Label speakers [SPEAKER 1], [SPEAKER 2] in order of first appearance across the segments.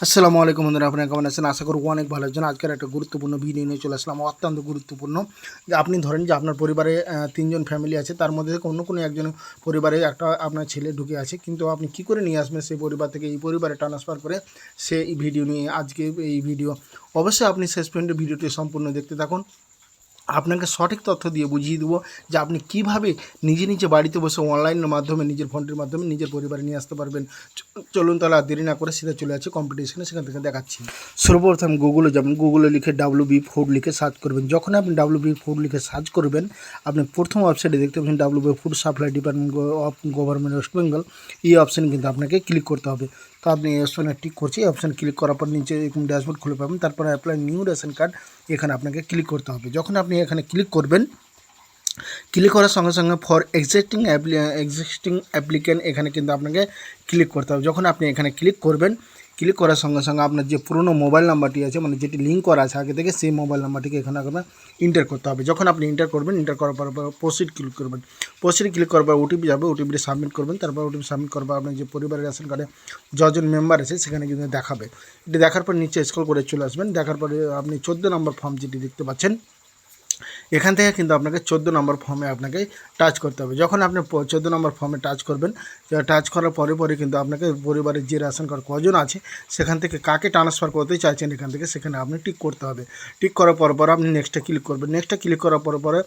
[SPEAKER 1] আসসালামু আলাইকুম বন্ধুরা, আপনারা কেমন আছেন? আশা করব অনেক ভালো আছেন। আজকের একটা গুরুত্বপূর্ণ ভিডিও নিয়ে চলে আসলাম, অত্যন্ত গুরুত্বপূর্ণ। যে আপনি ধরেন যে আপনার পরিবারে ৩ জন ফ্যামিলি আছে, তার মধ্যে থেকে অন্য কোনো একজন পরিবারে একটা আপনার ছেলে ঢুকে আছে, কিন্তু আপনি কী করে নিয়ে আসবেন সেই পরিবার থেকে এই পরিবারে ট্রান্সফার করে, সে এই ভিডিও নিয়ে আজকে এই ভিডিও। অবশ্যই আপনি শেষ পর্যন্ত ভিডিওটি সম্পূর্ণ দেখতে থাকুন। আপনাকে সঠিক তথ্য দিয়ে বুঝিয়ে দেবো যে আপনি কিভাবে নিজে বাড়িতে বসে অনলাইনের মাধ্যমে নিজের ফোনটির মাধ্যমে নিজের পরিবারে নিয়ে আসতে পারবেন। চলুন তাহলে আর দেরি না করে সিধা চলে যাচ্ছি কম্পিটিশনে, সেখান থেকে দেখাচ্ছি। সর্বপ্রথম গুগলে যাবেন, গুগলে লিখে WB ফুড লিখে সার্চ করবেন। যখন আপনি WB ফুড লিখে সার্চ করবেন, আপনি প্রথম ওয়েবসাইটে দেখতে পাচ্ছেন WB food supply department of government West Bengal. এই অপশানে কিন্তু আপনাকে ক্লিক করতে হবে। তো আপনি এই অপশানে টিক করছি, এই অপশান ক্লিক করার পর নিচে এরকম ড্যাশবোর্ড খুলে পাবেন। তারপরে অ্যাপ্লাই নিউ রেশন কার্ড, এখানে আপনাকে ক্লিক করতে হবে। যখন আপনি এখানে ক্লিক করবেন, ক্লিক করার সঙ্গে সঙ্গে ফর এক্সিস্টিং অ্যাপ্লিক্যান্ট এখানে কিন্তু আপনাকে ক্লিক করতে হবে। যখন আপনি এখানে ক্লিক করবেন, ক্লিক করার সঙ্গে সঙ্গে আপনার যে পুরনো মোবাইল নাম্বারটি আছে, মানে যেটি লিঙ্ক করা আছে আগে থেকে, সেই মোবাইল নাম্বারটিকে এখানে আপনার এন্টার করতে হবে। যখন আপনি এন্টার করবেন, এন্টার করার পর প্রসিড ক্লিক করবেন। প্রসিড ক্লিক করার পর ওটিপি যাবে, ওটিপিটি সাবমিট করবেন। তারপর ওটিপি সাবমিট করার পর আপনার যে পরিবারের রেশন কার্ডে যজন মেম্বার আছে সেখানে কিন্তু দেখাবে। এটি দেখার পর নিচে স্ক্রল করে চলে আসবেন। দেখার পরে আপনি 14 নম্বর ফর্ম যেটি দেখতে পাচ্ছেন, এখান থেকে কিন্তু আপনাকে 14 নম্বর ফর্মে আপনাকে টাচ করতে হবে। যখন আপনি 14 নম্বর ফর্মে টাচ করবেন, টাচ করার পরে কিন্তু আপনাকে পরিবারের যে রেশন কার্ড কজন আছে সেখান থেকে কাকে ট্রান্সফার করতে চাইছেন এখান থেকে, সেখানে আপনি টিক করতে হবে। টিক করার পর আপনি নেক্সটে ক্লিক করবেন। নেক্সটে ক্লিক করার পরে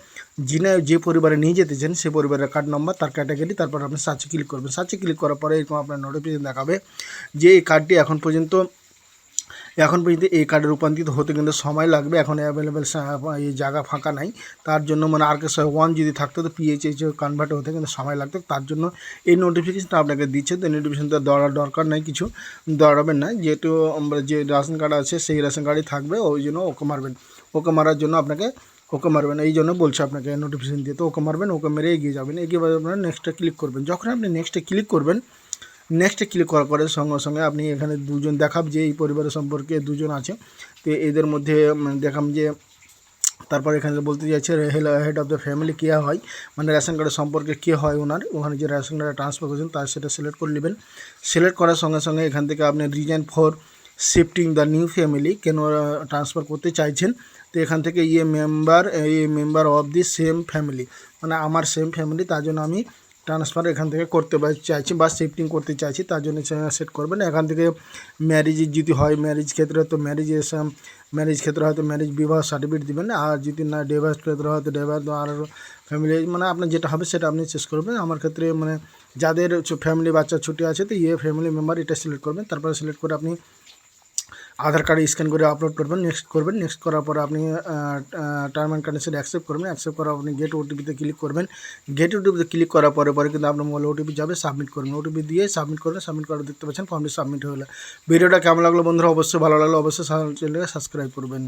[SPEAKER 1] যে পরিবারে নিয়ে যেতে চান সেই পরিবারের কার্ড নম্বর, তার ক্যাটাগরি, তারপর আপনি সার্চে ক্লিক করবেন। সার্চে ক্লিক করার পরে এরকম আপনার নোটিফিকেশন দেখাবে যে এই কার্ডটি এখন পর্যন্ত এই কার্ডে রূপান্তরিত হতে কিন্তু সময় লাগবে। এখন অ্যাভেলেবেল এই জায়গা ফাঁকা নাই, তার জন্য মানে RK-1 যদি থাকতো তো PHH কনভার্ট হতে কিন্তু সময় লাগতো। তার জন্য এই নোটিফিকেশনটা আপনাকে দিচ্ছে। তো নোটিফিকেশনটা দেওয়ার দরকার নাই, কিছু দৌড়াবেন না, যেহেতু আমরা যে রেশন কার্ড আছে সেই রেশন কার্ডই থাকবে, ওই জন্য ওকে মারবেন। ওকে মারার জন্য আপনাকে ওকে মারবেন, এই জন্য বলছে আপনাকে নোটিফিকেশন দিয়ে। তো ওকে মারবেন, ওকে মেরে এগিয়ে যাবেন। এগিয়ে আপনারা নেক্সটে ক্লিক করবেন। যখন আপনি নেক্সটে ক্লিক করবেন, নেক্সটে ক্লিক করার পরে সঙ্গে সঙ্গে আপনি এখানে দুজন দেখাব যে এই পরিবারের সম্পর্কে দুজন আছে। তো এদের মধ্যে দেখাম যে, তারপর এখানে বলতে চাইছে হেড অফ দ্য ফ্যামিলি কে হয়, মানে রেশন কার্ডের সম্পর্কে কে হয় ওনার, ওখানে যে রেশন কার্ডে ট্রান্সফার করেছেন তার সেটা সিলেক্ট করে নেবেন। সিলেক্ট করার সঙ্গে সঙ্গে এখান থেকে আপনি reason for shifting the new family, কেন ট্রান্সফার করতে চাইছেন। তো এখান থেকে member of the same family, মানে আমার সেম ফ্যামিলি, তার জন্য আমি ট্রান্সফার এখান থেকে করতে চাইছি বা শিফটিং করতে চাইছি, তার জন্য সেট করবেন। এখান থেকে ম্যারেজ যদি হয়, ম্যারেজ ক্ষেত্রে তো হয়তো ম্যারেজ বিবাহ সার্টিফিকেট দেবেন, আর যদি না ডিভোর্স ক্ষেত্রে হয়তো ডিভোর্স, আর ফ্যামিলি মানে আপনার যেটা হবে সেটা আপনি চেস করবেন। আমার ক্ষেত্রে মানে যাদের ফ্যামিলি বাচ্চা ছুটি আছে, তো ফ্যামিলি মেম্বার এটা সিলেক্ট করবেন। তারপরে সিলেক্ট করে আপনি আধার কার্ড স্ক্যান করে আপলোড করবেন, নেক্সট করবেন। নেক্সট করার পরে আপনি টার্ম অ্যান্ড কন্ডিশন অ্যাকসেপ্ট করবেন। অ্যাকসেপ্ট করার আপনি গেট ওটিপিতে ক্লিক করবেন। গেট ওটিপিতে ক্লিক করার পরে কিন্তু আপনার মোবাইলে ওটিপি যাবে, সাবমিট করবেন। ওটিপি দিয়ে সাবমিট করবেন। সাবমিট করে দেখতে পাচ্ছেন ফর্মটি সাবমিট হয়ে গেল। ভিডিওটা কেমন লাগলো বন্ধুরা? অবশ্যই ভালো লাগলো, অবশ্যই চ্যানেলকে সাবস্ক্রাইব করবেন।